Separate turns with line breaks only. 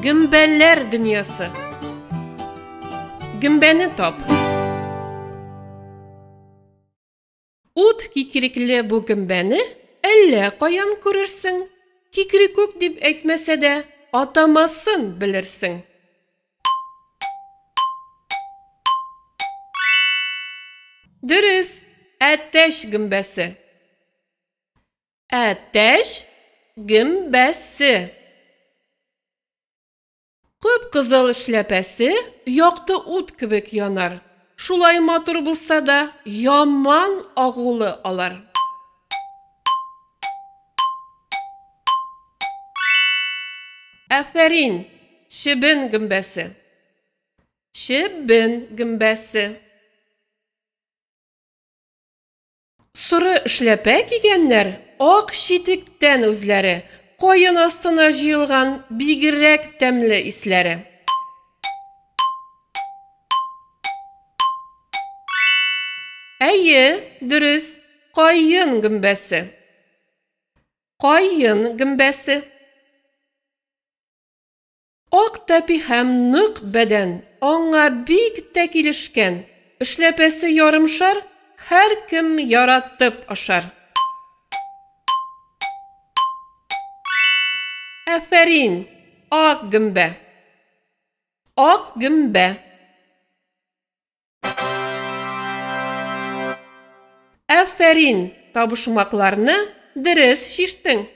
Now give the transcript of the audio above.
Gümbeler dünyası. Gümbeni top. Ut kikirikli bu gümbeni elle koyan görürsün. Kikirikuk dip etmese de atamasın bilirsin. Dürüst, ateş gümbesi. Ateş gümbesi. Kıp-kızıl işlepesi yoqti ut kibik yanar. Şulay matur bulsa da yaman ağılı alar. Aferin, şibin gümbesi. Şibin gümbesi. Sürü işlepe kiygenler, ak şitikten özleri, koyun astına jıyılgan bigirek temli isleri. Әйе, dürüst, koyun gümbesi. Koyun gümbesi. Ak tepi hem nık beden, ona big tekilişken, işlepesi yarımşar, her kim yaratıp aşar. Aferin, ak gümbe. Ak gümbe. Aferin, tabuşmaklarını dürüst şiştin.